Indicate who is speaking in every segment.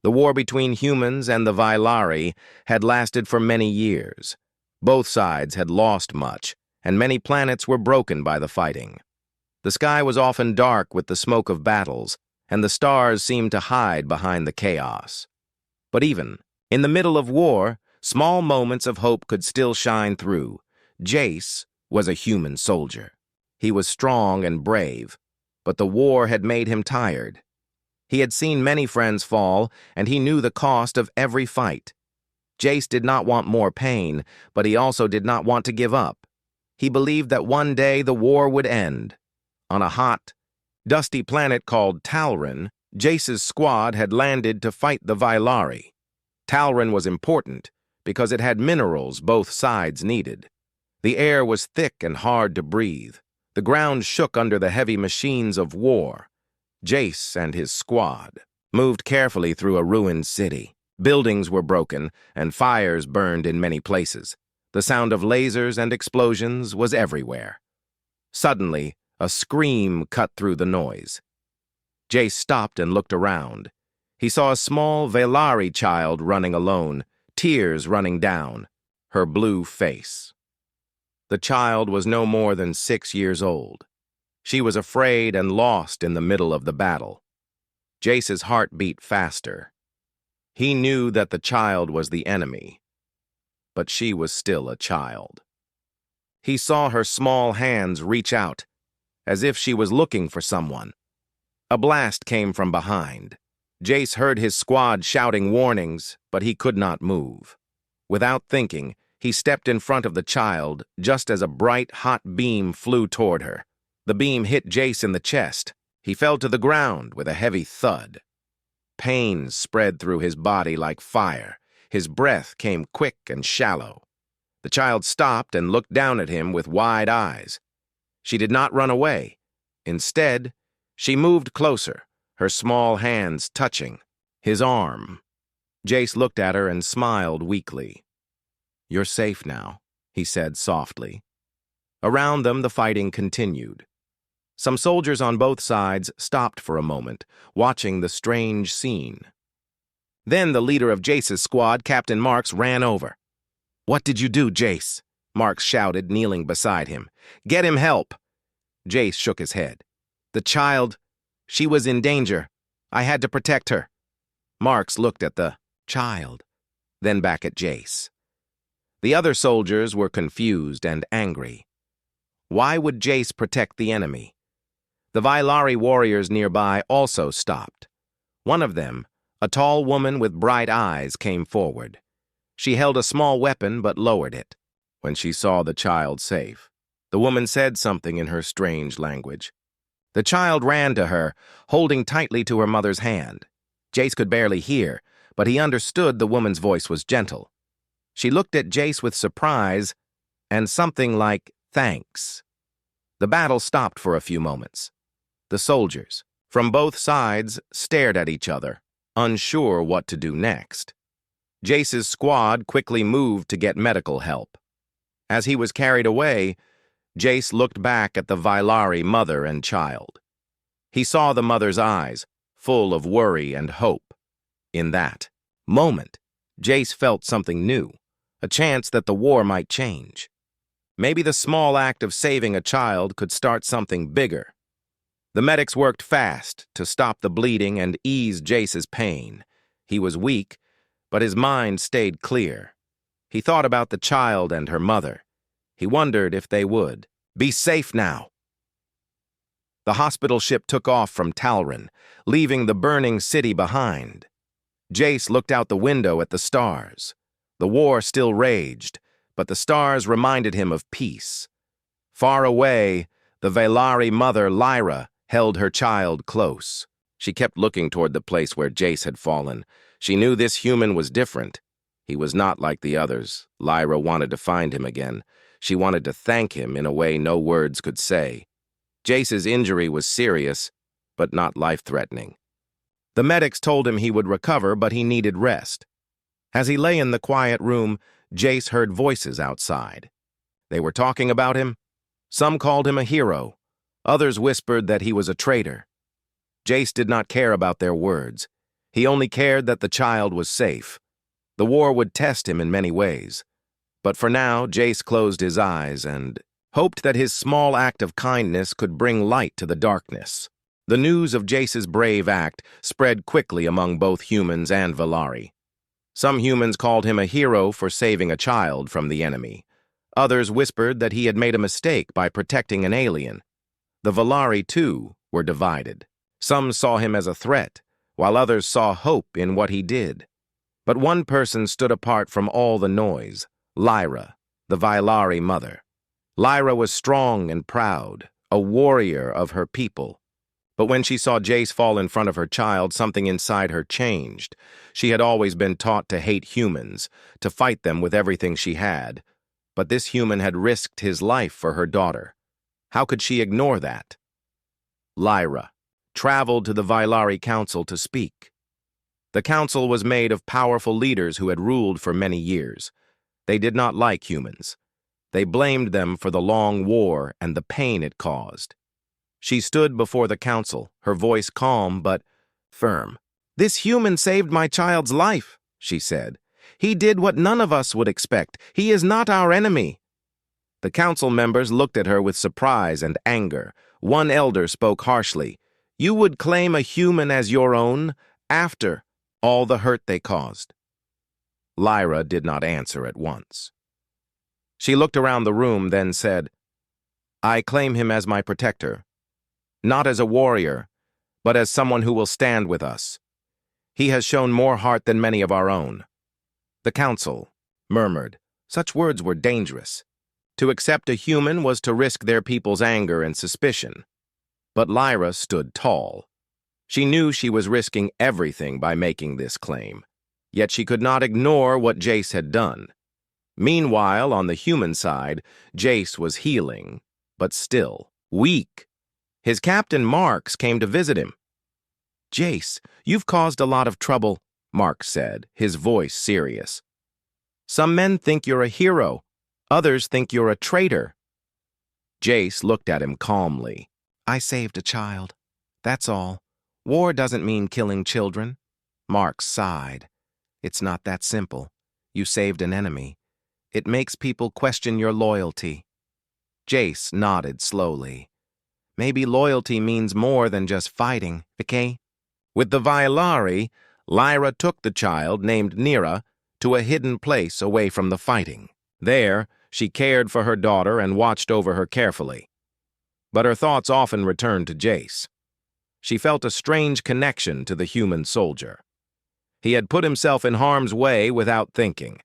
Speaker 1: The war between humans and the Vailari had lasted for many years. Both sides had lost much, and many planets were broken by the fighting. The sky was often dark with the smoke of battles, and the stars seemed to hide behind the chaos. But even in the middle of war, small moments of hope could still shine through. Jace was a human soldier. He was strong and brave, but the war had made him tired. He had seen many friends fall, and he knew the cost of every fight. Jace did not want more pain, but he also did not want to give up. He believed that one day the war would end. On a hot, dusty planet called Talrin, Jace's squad had landed to fight the Vailari. Talrin was important because it had minerals both sides needed. The air was thick and hard to breathe. The ground shook under the heavy machines of war. Jace and his squad moved carefully through a ruined city. Buildings were broken, and fires burned in many places. The sound of lasers and explosions was everywhere. Suddenly, a scream cut through the noise. Jace stopped and looked around. He saw a small Vailari child running alone, tears running down her blue face. The child was no more than 6 years old. She was afraid and lost in the middle of the battle. Jace's heart beat faster. He knew that the child was the enemy, but she was still a child. He saw her small hands reach out, as if she was looking for someone. A blast came from behind. Jace heard his squad shouting warnings, but he could not move. Without thinking, he stepped in front of the child just as a bright, hot beam flew toward her. The beam hit Jace in the chest. He fell to the ground with a heavy thud. Pain spread through his body like fire. His breath came quick and shallow. The child stopped and looked down at him with wide eyes. She did not run away. Instead, she moved closer, her small hands touching his arm. Jace looked at her and smiled weakly. "You're safe now," he said softly. Around them, the fighting continued. Some soldiers on both sides stopped for a moment, watching the strange scene. Then the leader of Jace's squad, Captain Marks, ran over. "What did you do, Jace?" Marks shouted, kneeling beside him. "Get him help." Jace shook his head. "The child, she was in danger. I had to protect her." Marks looked at the child, then back at Jace. The other soldiers were confused and angry. Why would Jace protect the enemy? The Vailari warriors nearby also stopped. One of them, a tall woman with bright eyes, came forward. She held a small weapon but lowered it. When she saw the child safe, the woman said something in her strange language. The child ran to her, holding tightly to her mother's hand. Jace could barely hear, but he understood the woman's voice was gentle. She looked at Jace with surprise and something like thanks. The battle stopped for a few moments. The soldiers, from both sides, stared at each other, unsure what to do next. Jace's squad quickly moved to get medical help. As he was carried away, Jace looked back at the Vailari mother and child. He saw the mother's eyes, full of worry and hope. In that moment, Jace felt something new, a chance that the war might change. Maybe the small act of saving a child could start something bigger. The medics worked fast to stop the bleeding and ease Jace's pain. He was weak, but his mind stayed clear. He thought about the child and her mother. He wondered if they would be safe now. The hospital ship took off from Talrin, leaving the burning city behind. Jace looked out the window at the stars. The war still raged, but the stars reminded him of peace. Far away, the Vailari mother, Lyra, held her child close. She kept looking toward the place where Jace had fallen. She knew this human was different. He was not like the others. Lyra wanted to find him again. She wanted to thank him in a way no words could say. Jace's injury was serious, but not life-threatening. The medics told him he would recover, but he needed rest. As he lay in the quiet room, Jace heard voices outside. They were talking about him. Some called him a hero. Others whispered that he was a traitor. Jace did not care about their words. He only cared that the child was safe. The war would test him in many ways. But for now, Jace closed his eyes and hoped that his small act of kindness could bring light to the darkness. The news of Jace's brave act spread quickly among both humans and Valari. Some humans called him a hero for saving a child from the enemy. Others whispered that he had made a mistake by protecting an alien. The Valari, too, were divided. Some saw him as a threat, while others saw hope in what he did. But one person stood apart from all the noise: Lyra, the Vailari mother. Lyra was strong and proud, a warrior of her people. But when she saw Jace fall in front of her child, something inside her changed. She had always been taught to hate humans, to fight them with everything she had. But this human had risked his life for her daughter. How could she ignore that? Lyra traveled to the Vailari Council to speak. The council was made of powerful leaders who had ruled for many years. They did not like humans. They blamed them for the long war and the pain it caused. She stood before the council, her voice calm but firm. "This human saved my child's life," she said. "He did what none of us would expect. He is not our enemy." The council members looked at her with surprise and anger. One elder spoke harshly. "You would claim a human as your own after all the hurt they caused?" Lyra did not answer at once. She looked around the room, then said, "I claim him as my protector. Not as a warrior, but as someone who will stand with us. He has shown more heart than many of our own." The council murmured. Such words were dangerous. To accept a human was to risk their people's anger and suspicion. But Lyra stood tall. She knew she was risking everything by making this claim. Yet she could not ignore what Jace had done. Meanwhile, on the human side, Jace was healing, but still weak. His captain, Marks, came to visit him. "Jace, you've caused a lot of trouble," Marks said, his voice serious. "Some men think you're a hero. Others think you're a traitor." Jace looked at him calmly. "I saved a child. That's all. War doesn't mean killing children." Marks sighed. "It's not that simple. You saved an enemy. It makes people question your loyalty." Jace nodded slowly. "Maybe loyalty means more than just fighting, okay?" With the Vailari, Lyra took the child, named Nira, to a hidden place away from the fighting. There, she cared for her daughter and watched over her carefully. But her thoughts often returned to Jace. She felt a strange connection to the human soldier. He had put himself in harm's way without thinking.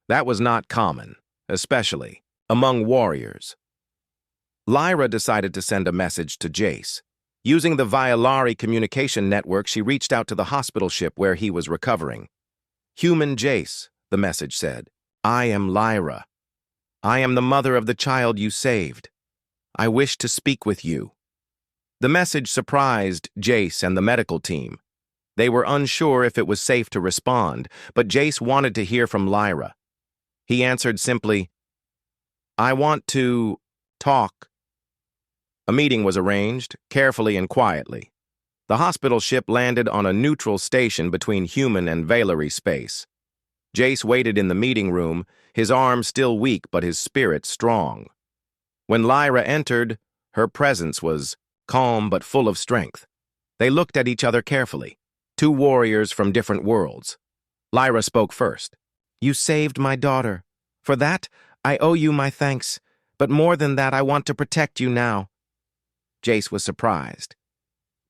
Speaker 1: That was not common, especially among warriors. Lyra decided to send a message to Jace. Using the Vailari communication network, she reached out to the hospital ship where he was recovering. "Human Jace," the message said. "I am Lyra. I am the mother of the child you saved. I wish to speak with you." The message surprised Jace and the medical team. They were unsure if it was safe to respond, but Jace wanted to hear from Lyra. He answered simply, "I want to talk." A meeting was arranged, carefully and quietly. The hospital ship landed on a neutral station between human and Vailari space. Jace waited in the meeting room, his arm still weak but his spirit strong. When Lyra entered, her presence was calm but full of strength. They looked at each other carefully, two warriors from different worlds. Lyra spoke first. "You saved my daughter. For that, I owe you my thanks, but more than that, I want to protect you now." Jace was surprised.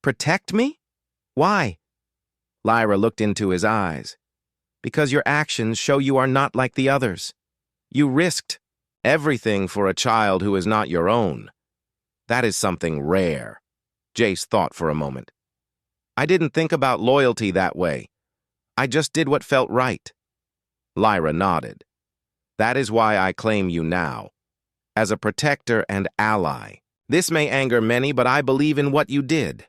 Speaker 1: "Protect me? Why?" Lyra looked into his eyes. "Because your actions show you are not like the others. You risked everything for a child who is not your own. That is something rare." Jace thought for a moment. "I didn't think about loyalty that way. I just did what felt right." Lyra nodded. "That is why I claim you now, as a protector and ally. This may anger many, but I believe in what you did."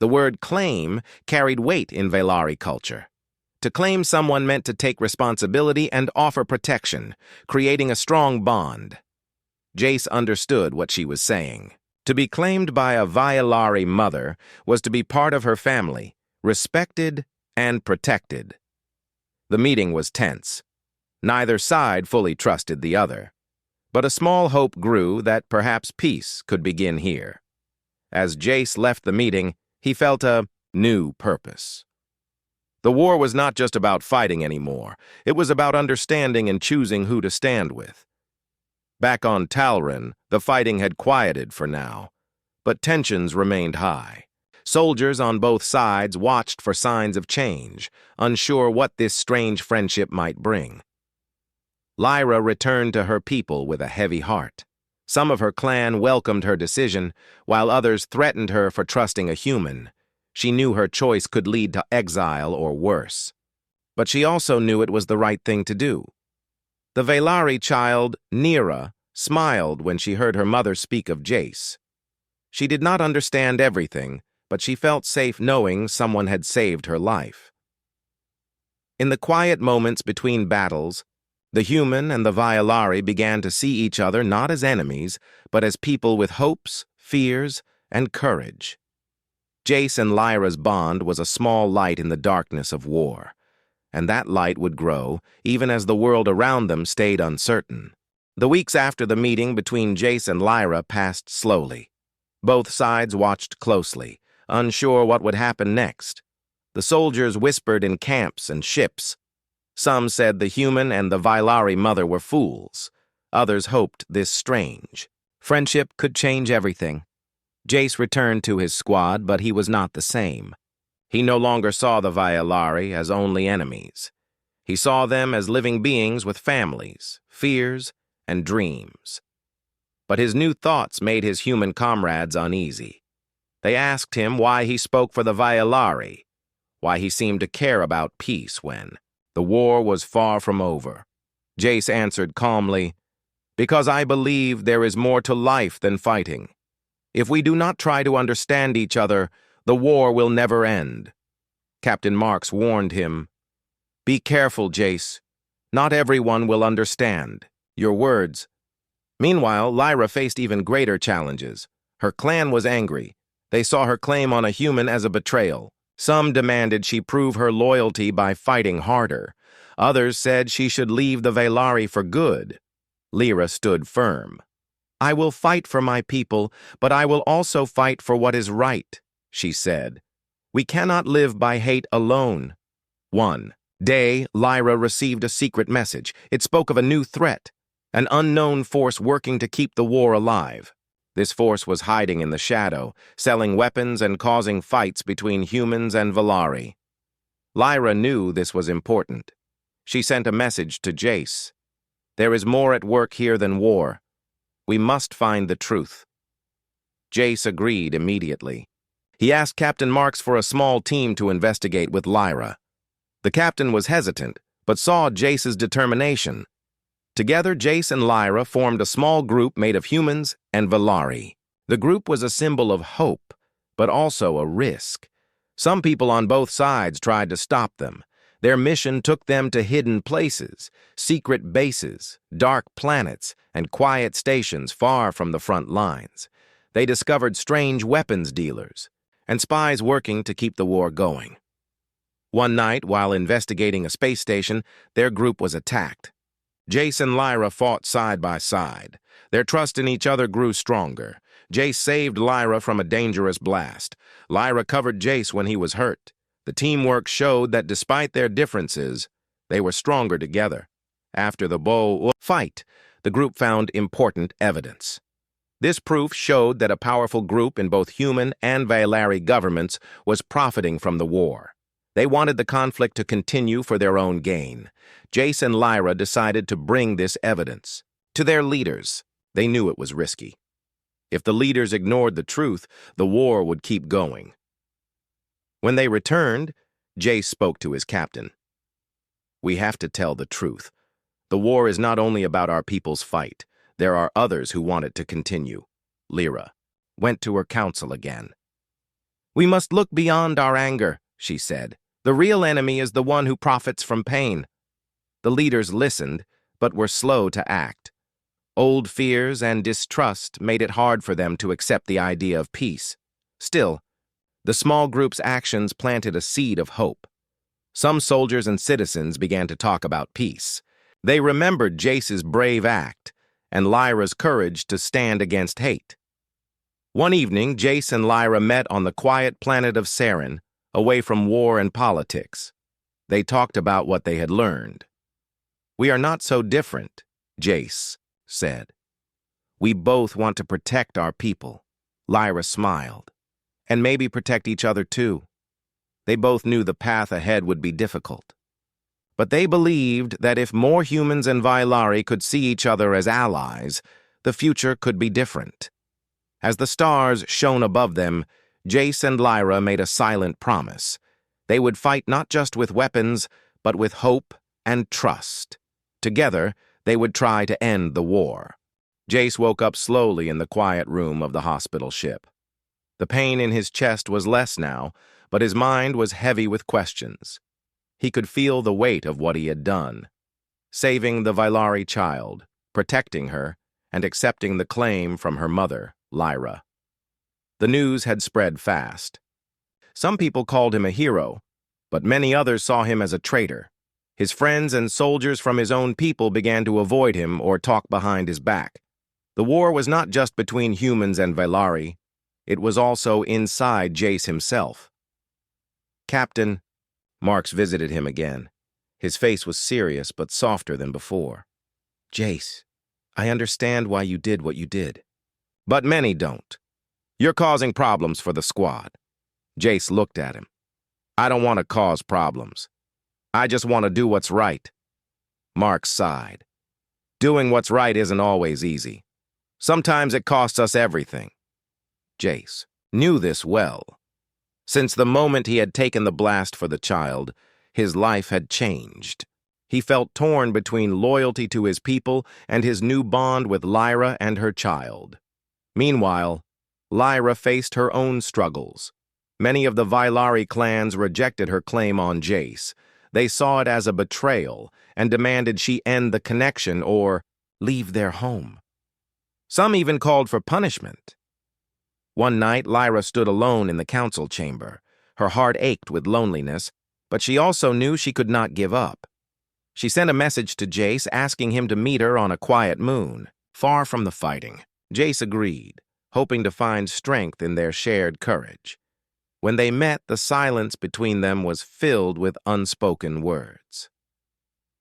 Speaker 1: The word claim carried weight in Vailari culture. To claim someone meant to take responsibility and offer protection, creating a strong bond. Jace understood what she was saying. To be claimed by a Vailari mother was to be part of her family, respected and protected. The meeting was tense. Neither side fully trusted the other. But a small hope grew that perhaps peace could begin here. As Jace left the meeting, he felt a new purpose. The war was not just about fighting anymore. It was about understanding and choosing who to stand with. Back on Talrin, the fighting had quieted for now, but tensions remained high. Soldiers on both sides watched for signs of change, unsure what this strange friendship might bring. Lyra returned to her people with a heavy heart. Some of her clan welcomed her decision, while others threatened her for trusting a human. She knew her choice could lead to exile or worse. But she also knew it was the right thing to do. The Vaylari child, Nira, smiled when she heard her mother speak of Jace. She did not understand everything, but she felt safe knowing someone had saved her life. In the quiet moments between battles, the human and the Vaylari began to see each other not as enemies, but as people with hopes, fears, and courage. Jace and Lyra's bond was a small light in the darkness of war, and that light would grow even as the world around them stayed uncertain. The weeks after the meeting between Jace and Lyra passed slowly. Both sides watched closely, unsure what would happen next. The soldiers whispered in camps and ships. Some said the human and the Vaylari mother were fools. Others hoped this strange friendship could change everything. Jace returned to his squad, but he was not the same. He no longer saw the Vaylari as only enemies. He saw them as living beings with families, fears, and dreams. But his new thoughts made his human comrades uneasy. They asked him why he spoke for the Vaylari, why he seemed to care about peace when the war was far from over. Jace answered calmly, "Because I believe there is more to life than fighting. If we do not try to understand each other, the war will never end." Captain Marks warned him, "Be careful, Jace. Not everyone will understand your words." Meanwhile, Lyra faced even greater challenges. Her clan was angry. They saw her claim on a human as a betrayal. Some demanded she prove her loyalty by fighting harder. Others said she should leave the Vaylari for good. Lyra stood firm. "I will fight for my people, but I will also fight for what is right," she said. "We cannot live by hate alone." One day, Lyra received a secret message. It spoke of a new threat, an unknown force working to keep the war alive. This force was hiding in the shadow, selling weapons and causing fights between humans and Vaylari. Lyra knew this was important. She sent a message to Jace. "There is more at work here than war. We must find the truth." Jace agreed immediately. He asked Captain Marks for a small team to investigate with Lyra. The captain was hesitant, but saw Jace's determination. Together, Jace and Lyra formed a small group made of humans and Vaylari. The group was a symbol of hope, but also a risk. Some people on both sides tried to stop them. Their mission took them to hidden places, secret bases, dark planets, and quiet stations far from the front lines. They discovered strange weapons dealers and spies working to keep the war going. One night, while investigating a space station, their group was attacked. Jace and Lyra fought side by side. Their trust in each other grew stronger. Jace saved Lyra from a dangerous blast. Lyra covered Jace when he was hurt. The teamwork showed that despite their differences, they were stronger together. After the fight, the group found important evidence. This proof showed that a powerful group in both human and Vaylari governments was profiting from the war. They wanted the conflict to continue for their own gain. Jace and Lyra decided to bring this evidence to their leaders. They knew it was risky. If the leaders ignored the truth, the war would keep going. When they returned, Jace spoke to his captain. "We have to tell the truth. The war is not only about our people's fight. There are others who want it to continue." Lyra went to her council again. "We must look beyond our anger," she said. "The real enemy is the one who profits from pain." The leaders listened, but were slow to act. Old fears and distrust made it hard for them to accept the idea of peace. Still, the small group's actions planted a seed of hope. Some soldiers and citizens began to talk about peace. They remembered Jace's brave act and Lyra's courage to stand against hate. One evening, Jace and Lyra met on the quiet planet of Saren, away from war and politics. They talked about what they had learned. "We are not so different," Jace said. "We both want to protect our people." Lyra smiled. "And maybe protect each other too." They both knew the path ahead would be difficult. But they believed that if more humans and Vylari could see each other as allies, the future could be different. As the stars shone above them, Jace and Lyra made a silent promise. They would fight not just with weapons, but with hope and trust. Together, they would try to end the war. Jace woke up slowly in the quiet room of the hospital ship. The pain in his chest was less now, but his mind was heavy with questions. He could feel the weight of what he had done. Saving the Vylari child, protecting her, and accepting the claim from her mother, Lyra. The news had spread fast. Some people called him a hero, but many others saw him as a traitor. His friends and soldiers from his own people began to avoid him or talk behind his back. The war was not just between humans and Vylari. It was also inside Jace himself. "Captain," Marks visited him again. His face was serious but softer than before. "Jace, I understand why you did what you did. But many don't. You're causing problems for the squad." Jace looked at him. "I don't want to cause problems. I just want to do what's right." Marks sighed. "Doing what's right isn't always easy. Sometimes it costs us everything." Jace knew this well. Since the moment he had taken the blast for the child, his life had changed. He felt torn between loyalty to his people and his new bond with Lyra and her child. Meanwhile, Lyra faced her own struggles. Many of the Vylari clans rejected her claim on Jace. They saw it as a betrayal and demanded she end the connection or leave their home. Some even called for punishment. One night, Lyra stood alone in the council chamber. Her heart ached with loneliness, but she also knew she could not give up. She sent a message to Jace asking him to meet her on a quiet moon, far from the fighting. Jace agreed, hoping to find strength in their shared courage. When they met, the silence between them was filled with unspoken words.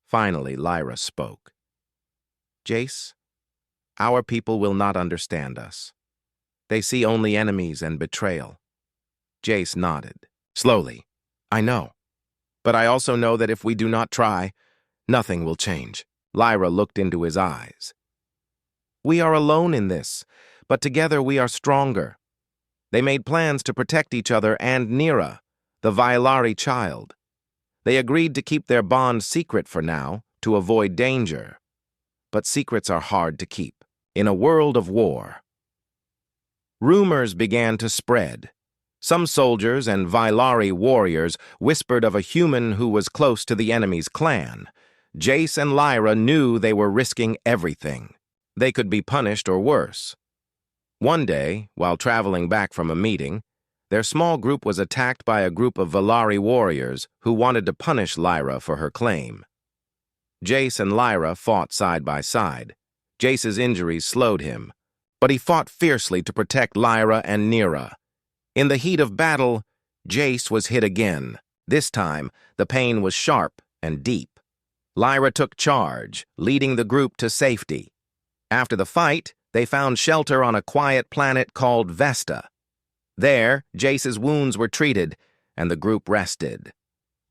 Speaker 1: Finally, Lyra spoke. "Jace, our people will not understand us. They see only enemies and betrayal." Jace nodded. Slowly, "I know. But I also know that if we do not try, nothing will change." Lyra looked into his eyes. "We are alone in this, but together we are stronger." They made plans to protect each other and Nira, the Vylari child. They agreed to keep their bond secret for now, to avoid danger. But secrets are hard to keep in a world of war. Rumors began to spread. Some soldiers and Vylari warriors whispered of a human who was close to the enemy's clan. Jace and Lyra knew they were risking everything. They could be punished or worse. One day, while traveling back from a meeting, their small group was attacked by a group of Vylari warriors who wanted to punish Lyra for her claim. Jace and Lyra fought side by side. Jace's injuries slowed him, but he fought fiercely to protect Lyra and Nira. In the heat of battle, Jace was hit again. This time, the pain was sharp and deep. Lyra took charge, leading the group to safety. After the fight, they found shelter on a quiet planet called Vesta. There, Jace's wounds were treated, and the group rested.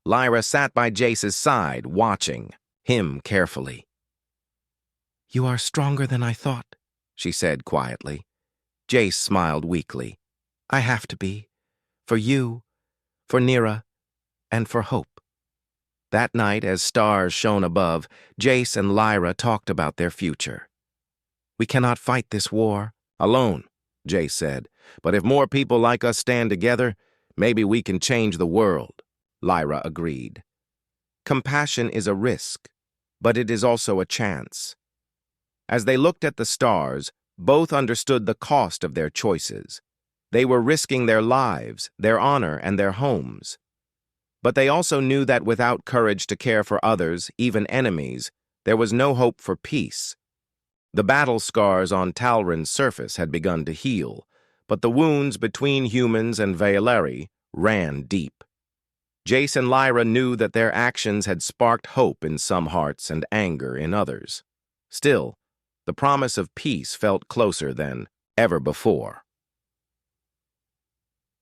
Speaker 1: Lyra sat by Jace's side, watching him carefully. "You are stronger than I thought," she said quietly. Jace smiled weakly. "I have to be. For you, for Nira, and for hope." That night, as stars shone above, Jace and Lyra talked about their future. "We cannot fight this war alone," Jace said. "But if more people like us stand together, maybe we can change the world," Lyra agreed. Compassion is a risk, but it is also a chance. As they looked at the stars, both understood the cost of their choices. They were risking their lives, their honor, and their homes. But they also knew that without courage to care for others, even enemies, there was no hope for peace. The battle scars on Talrin's surface had begun to heal, but the wounds between humans and Valeri ran deep. Jace and Lyra knew that their actions had sparked hope in some hearts and anger in others. Still, the promise of peace felt closer than ever before.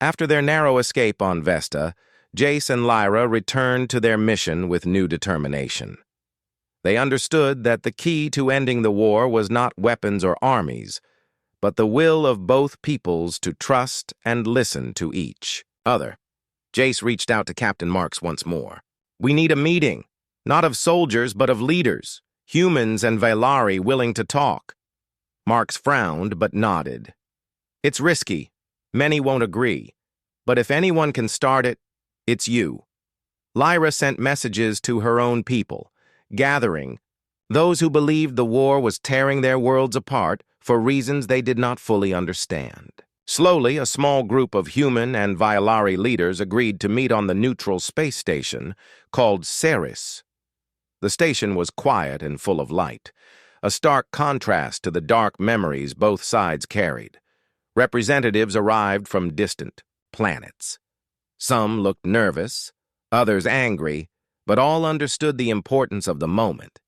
Speaker 1: After their narrow escape on Vesta, Jace and Lyra returned to their mission with new determination. They understood that the key to ending the war was not weapons or armies, but the will of both peoples to trust and listen to each other. Jace reached out to Captain Marks once more. "We need a meeting, not of soldiers but of leaders, humans and Valeri willing to talk." Marks frowned but nodded. "It's risky. Many won't agree. But if anyone can start it, it's you." Lyra sent messages to her own people, gathering those who believed the war was tearing their worlds apart for reasons they did not fully understand. Slowly, a small group of human and Valeri leaders agreed to meet on the neutral space station called Ceres. The station was quiet and full of light, a stark contrast to the dark memories both sides carried. Representatives arrived from distant planets. Some looked nervous, others angry, but all understood the importance of the moment.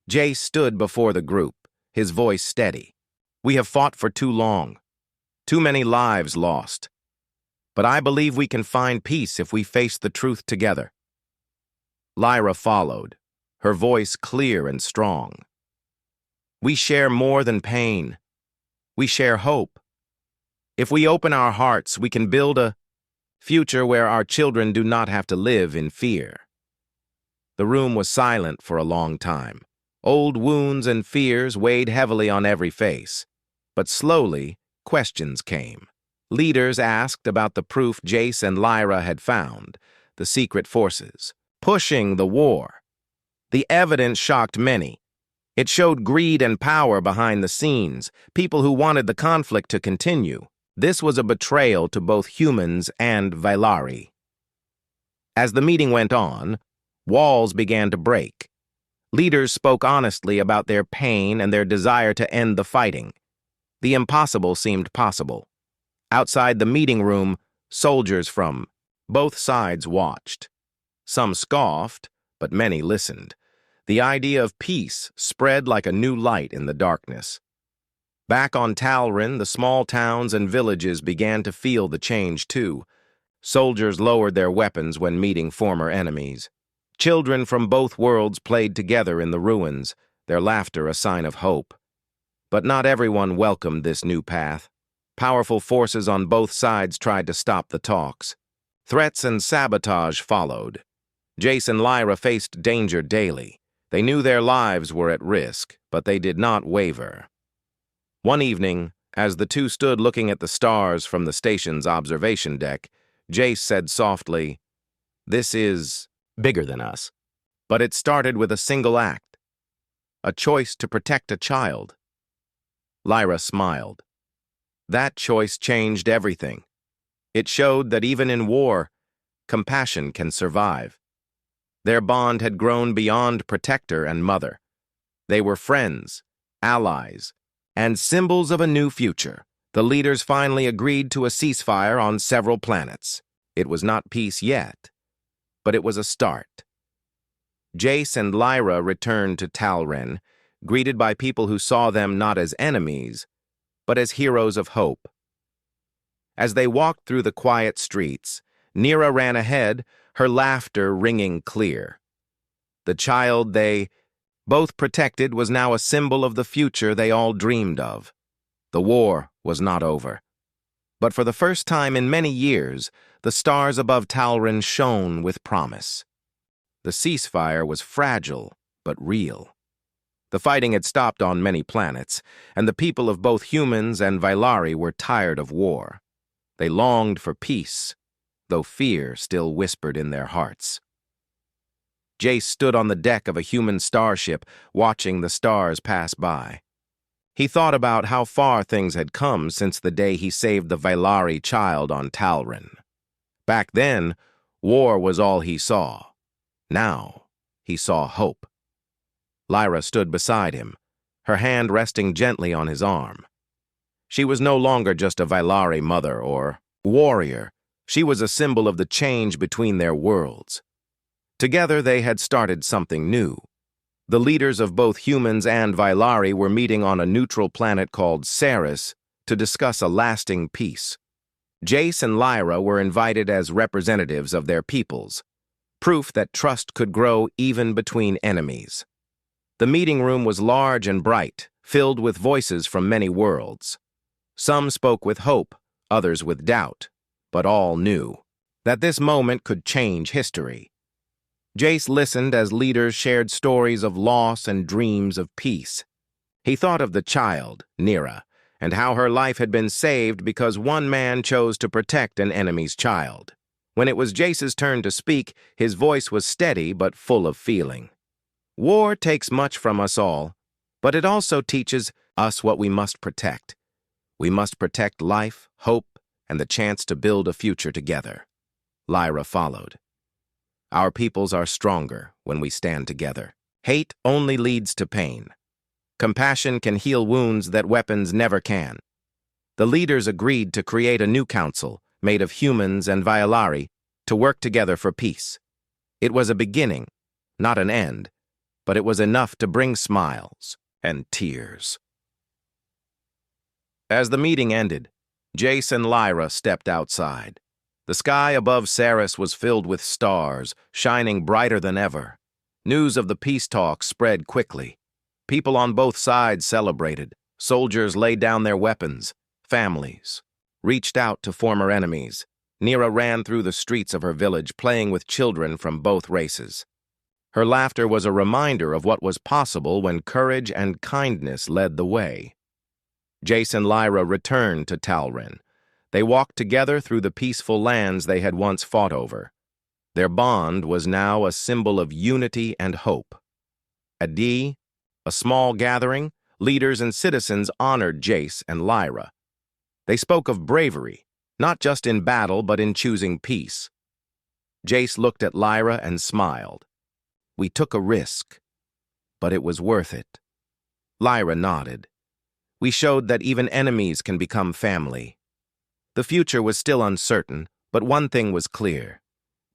Speaker 1: Jace stood before the group, his voice steady. "We have fought for too long. Too many lives lost. But I believe we can find peace if we face the truth together." Lyra followed, her voice clear and strong. "We share more than pain. We share hope. If we open our hearts, we can build a future where our children do not have to live in fear." The room was silent for a long time. Old wounds and fears weighed heavily on every face. But slowly, questions came. Leaders asked about the proof Jace and Lyra had found, the secret forces, pushing the war. The evidence shocked many. It showed greed and power behind the scenes, people who wanted the conflict to continue. This was a betrayal to both humans and Valeri. As the meeting went on, walls began to break. Leaders spoke honestly about their pain and their desire to end the fighting. The impossible seemed possible. Outside the meeting room, soldiers from both sides watched. Some scoffed, but many listened. The idea of peace spread like a new light in the darkness. Back on Talrin, the small towns and villages began to feel the change too. Soldiers lowered their weapons when meeting former enemies. Children from both worlds played together in the ruins, their laughter a sign of hope. But not everyone welcomed this new path. Powerful forces on both sides tried to stop the talks. Threats and sabotage followed. Jace and Lyra faced danger daily. They knew their lives were at risk, but they did not waver. One evening, as the two stood looking at the stars from the station's observation deck, Jace said softly, "This is bigger than us." But it started with a single act, a choice to protect a child. Lyra smiled. That choice changed everything. It showed that even in war, compassion can survive. Their bond had grown beyond protector and mother. They were friends, allies, and symbols of a new future. The leaders finally agreed to a ceasefire on several planets. It was not peace yet, but it was a start. Jace and Lyra returned to Talrin, greeted by people who saw them not as enemies, but as heroes of hope. As they walked through the quiet streets, Nira ran ahead, her laughter ringing clear. The child they both protected was now a symbol of the future they all dreamed of. The war was not over. But for the first time in many years, the stars above Talrin shone with promise. The ceasefire was fragile, but real. The fighting had stopped on many planets, and the people of both humans and Valeri were tired of war. They longed for peace, though fear still whispered in their hearts. Jace stood on the deck of a human starship, watching the stars pass by. He thought about how far things had come since the day he saved the Valeri child on Talrin. Back then, War was all he saw. Now, he saw hope. Lyra stood beside him, her hand resting gently on his arm. She was no longer just a Vylari mother or warrior. She was a symbol of the change between their worlds. Together, they had started something new. The leaders of both humans and Vylari were meeting on a neutral planet called Ceres to discuss a lasting peace. Jace and Lyra were invited as representatives of their peoples, proof that trust could grow even between enemies. The meeting room was large and bright, filled with voices from many worlds. Some spoke with hope, others with doubt, but all knew that this moment could change history. Jace listened as leaders shared stories of loss and dreams of peace. He thought of the child, Nira, and how her life had been saved because one man chose to protect an enemy's child. When it was Jace's turn to speak, his voice was steady but full of feeling. War takes much from us all, but it also teaches us what we must protect. We must protect life, hope, and the chance to build a future together. Lyra followed. Our peoples are stronger when we stand together. Hate only leads to pain. Compassion can heal wounds that weapons never can. The leaders agreed to create a new council, made of humans and Vylari, to work together for peace. It was a beginning, not an end, but it was enough to bring smiles and tears. As the meeting ended, Jace and Lyra stepped outside. The sky above Ceres was filled with stars, shining brighter than ever. News of the peace talks spread quickly. People on both sides celebrated. Soldiers laid down their weapons. Families reached out to former enemies. Nira ran through the streets of her village, playing with children from both races. Her laughter was a reminder of what was possible when courage and kindness led the way. Jace and Lyra returned to Talrin. They walked together through the peaceful lands they had once fought over. Their bond was now a symbol of unity and hope. At Dee, a small gathering, leaders and citizens honored Jace and Lyra. They spoke of bravery, not just in battle but in choosing peace. Jace looked at Lyra and smiled. We took a risk, but it was worth it. Lyra nodded. We showed that even enemies can become family. The future was still uncertain, but one thing was clear.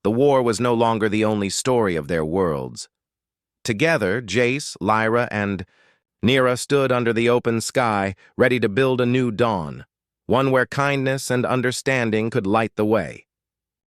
Speaker 1: The war was no longer the only story of their worlds. Together, Jace, Lyra, and Nira stood under the open sky, ready to build a new dawn, one where kindness and understanding could light the way.